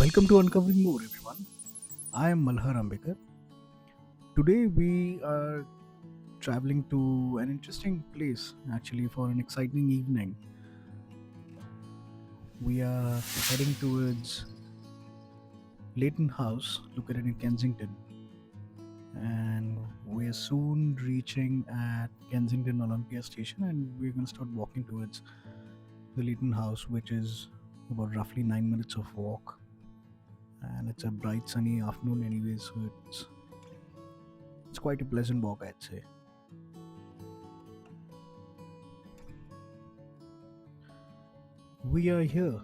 Welcome to Uncovering More, everyone. I am Malhar Ambekar. Today we are traveling to an interesting place, actually, for an exciting evening. We are heading towards Leighton House, located in Kensington, and we are soon reaching at Kensington Olympia Station, and we're going to start walking towards the Leighton House, which is about roughly 9 minutes of walk. And it's a bright sunny afternoon, anyway, so it's quite a pleasant walk, I'd say. We are here,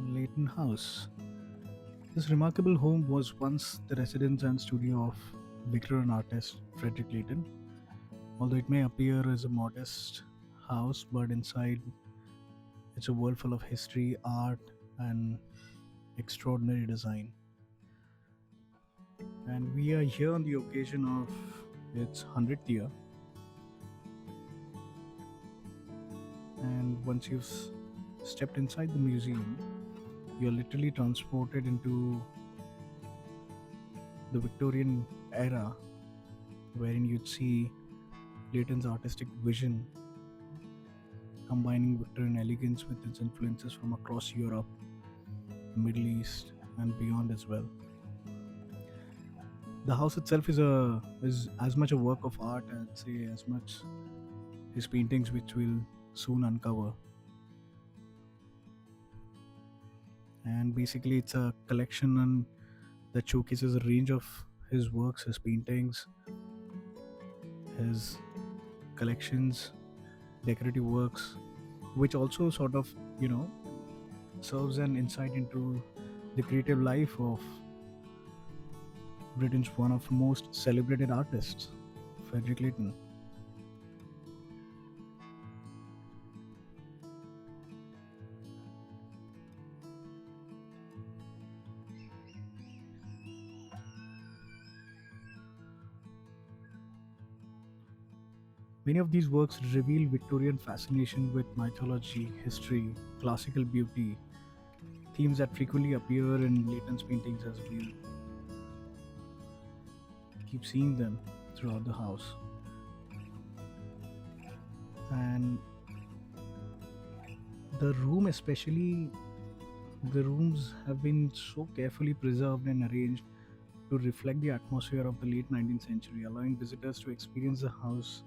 Leighton House. This remarkable home was once the residence and studio of Victorian artist Frederic Leighton. Although it may appear as a modest house, but inside it's a world full of history, art, and extraordinary design. And we are here on the occasion of its 100th year. And once you've stepped inside the museum, you're literally transported into the Victorian era, wherein you'd see Leighton's artistic vision combining Victorian elegance with its influences from across Europe, Middle East, and beyond as well. The house itself is as much a work of art, I'd say, as much his paintings, which we'll soon uncover. And basically, it's a collection that showcases a range of his works, his paintings, his collections, decorative works, which also sort of, serves an insight into the creative life of Britain's one of the most celebrated artists, Frederic Leighton. Many of these works reveal Victorian fascination with mythology, history, classical beauty, themes that frequently appear in Leighton's paintings as we keep seeing them throughout the house. And the room, especially, the rooms have been so carefully preserved and arranged to reflect the atmosphere of the late 19th century, allowing visitors to experience the house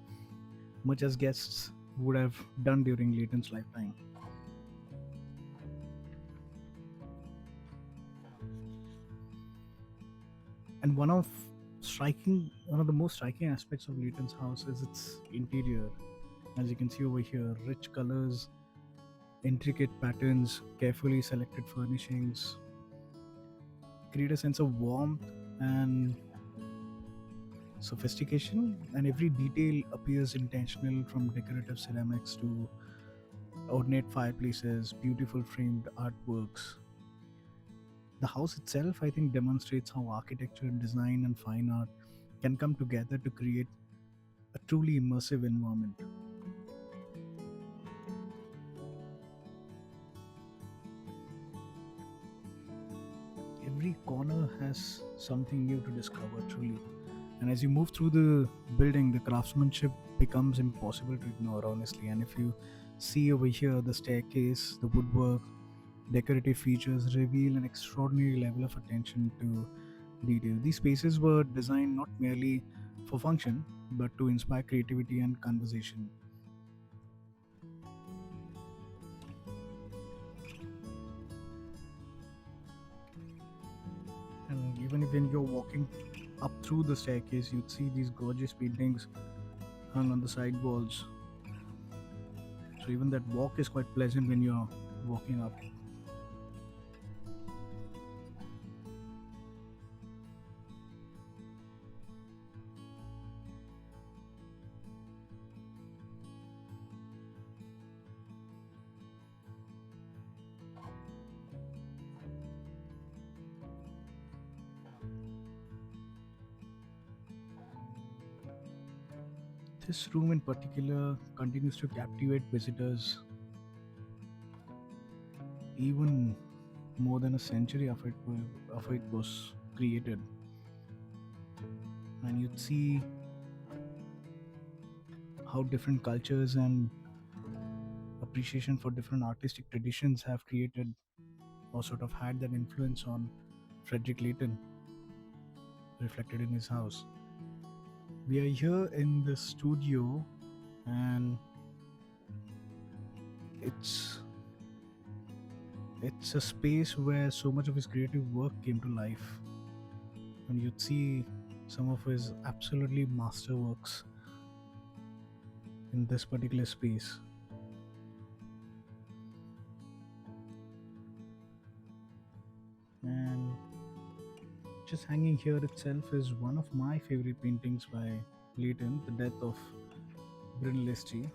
much as guests would have done during Leighton's lifetime. And one of the most striking aspects of Leighton's house is its interior. As you can see over here, rich colors, intricate patterns, carefully selected furnishings create a sense of warmth and sophistication, and every detail appears intentional, from decorative ceramics to ornate fireplaces, beautiful framed artworks. The house itself, I think, demonstrates how architecture, design, and fine art can come together to create a truly immersive environment. Every corner has something new to discover, truly. And as you move through the building, the craftsmanship becomes impossible to ignore, honestly. And if you see over here, the staircase, the woodwork, decorative features reveal an extraordinary level of attention to detail. These spaces were designed not merely for function, but to inspire creativity and conversation. And even if when you're walking up through the staircase, you'd see these gorgeous paintings hung on the side walls. So even that walk is quite pleasant when you're walking up. This room in particular continues to captivate visitors even more than a century after it was created. And you'd see how different cultures and appreciation for different artistic traditions have created or sort of had that influence on Frederic Leighton, reflected in his house. We are here in the studio, and it's it's a space where so much of his creative work came to life, and you'd see some of his absolutely masterworks in this particular space. And just hanging here itself is one of my favorite paintings by Leighton, The Death of Brunelleschi.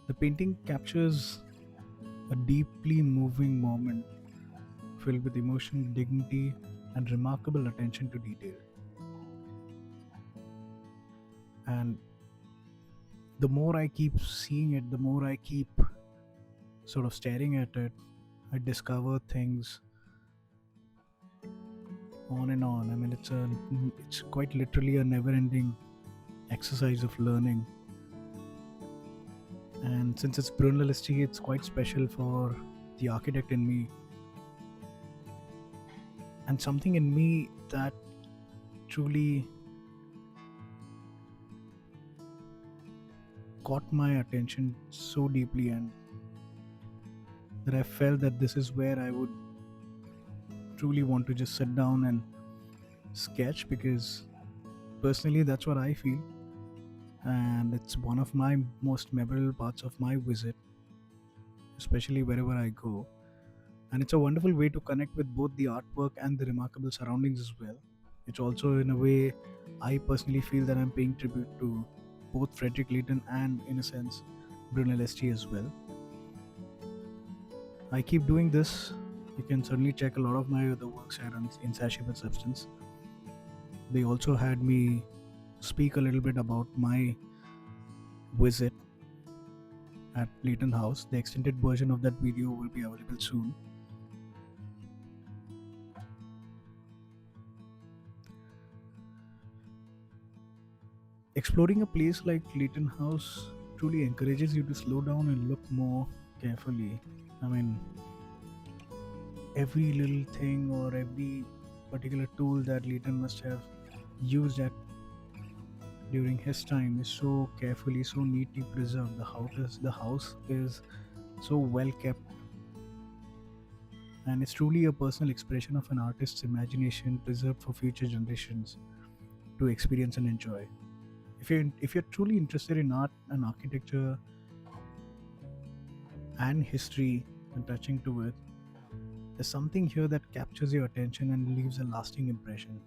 The painting captures a deeply moving moment filled with emotion, dignity, and remarkable attention to detail. And the more I keep seeing it, the more I keep sort of staring at it, I discover things on and on. I mean, it's quite literally a never-ending exercise of learning. And since it's Brunelleschi, it's quite special for the architect in me, and something in me that truly caught my attention so deeply, and that I felt that this is where I would truly want to just sit down and sketch, because personally that's what I feel, and it's one of my most memorable parts of my visit, especially wherever I go. And it's a wonderful way to connect with both the artwork and the remarkable surroundings as well. It's also, in a way, I personally feel that I'm paying tribute to both Frederick Leighton and, in a sense, Brunelleschi as well. I keep doing this. You can certainly check a lot of my other works out on Insatiable Substance. They also had me speak a little bit about my visit at Leighton House. The extended version of that video will be available soon. Exploring a place like Leighton House truly encourages you to slow down and look more carefully. I mean, every little thing or every particular tool that Leighton must have used at during his time is so carefully, so neatly preserved. The house is so well kept, and it's truly a personal expression of an artist's imagination preserved for future generations to experience and enjoy. If you're truly interested in art and architecture and history and touching to it, there's something here that captures your attention and leaves a lasting impression.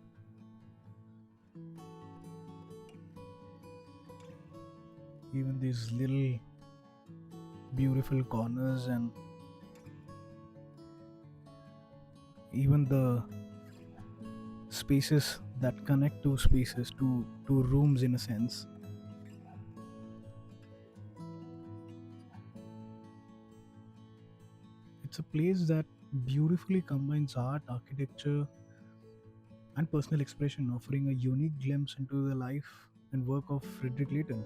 Even these little beautiful corners, and even the spaces that connect two spaces, two rooms in a sense. It's a place that beautifully combines art, architecture, and personal expression, offering a unique glimpse into the life and work of Frederick Leighton.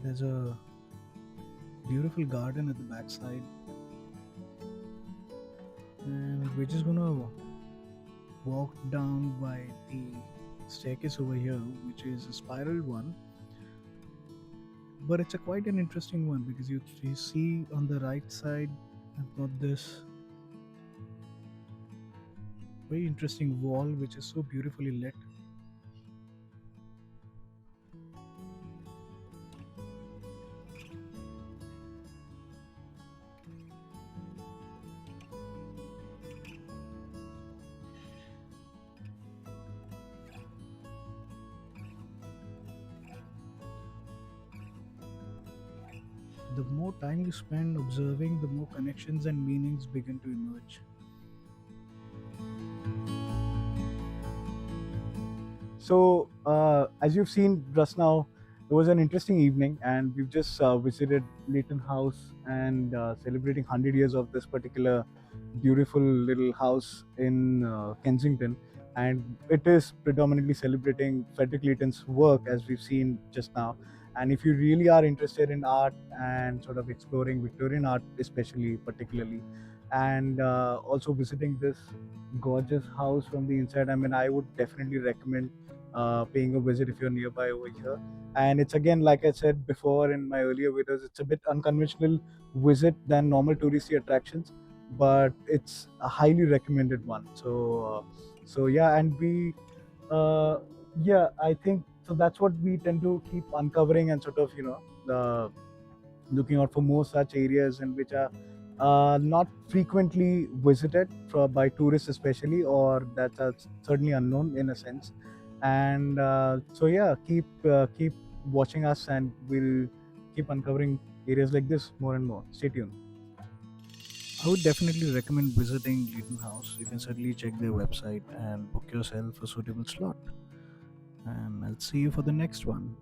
There's a beautiful garden at the backside, and we're just gonna walk down by the staircase over here, which is a spiral one. But it's a quite an interesting one, because you see on the right side, I've got this very interesting wall which is so beautifully lit. The more time you spend observing, the more connections and meanings begin to emerge. So, as you've seen just now, it was an interesting evening, and we've just visited Leighton House and celebrating 100 years of this particular beautiful little house in Kensington. And it is predominantly celebrating Frederic Leighton's work, as we've seen just now. And if you really are interested in art and sort of exploring Victorian art, especially particularly, and also visiting this gorgeous house from the inside, I mean, I would definitely recommend paying a visit if you're nearby over here. And it's again, like I said before in my earlier videos, it's a bit unconventional visit than normal touristy attractions, but it's a highly recommended one. So yeah, and we yeah, I think so. That's what we tend to keep uncovering and sort of looking out for more such areas in which are not frequently visited by tourists, especially, or that are certainly unknown in a sense. And so yeah, keep watching us, and we'll keep uncovering areas like this more and more. Stay tuned. I would definitely recommend visiting Leighton House. You can certainly check their website and book yourself a suitable slot. And I'll see you for the next one.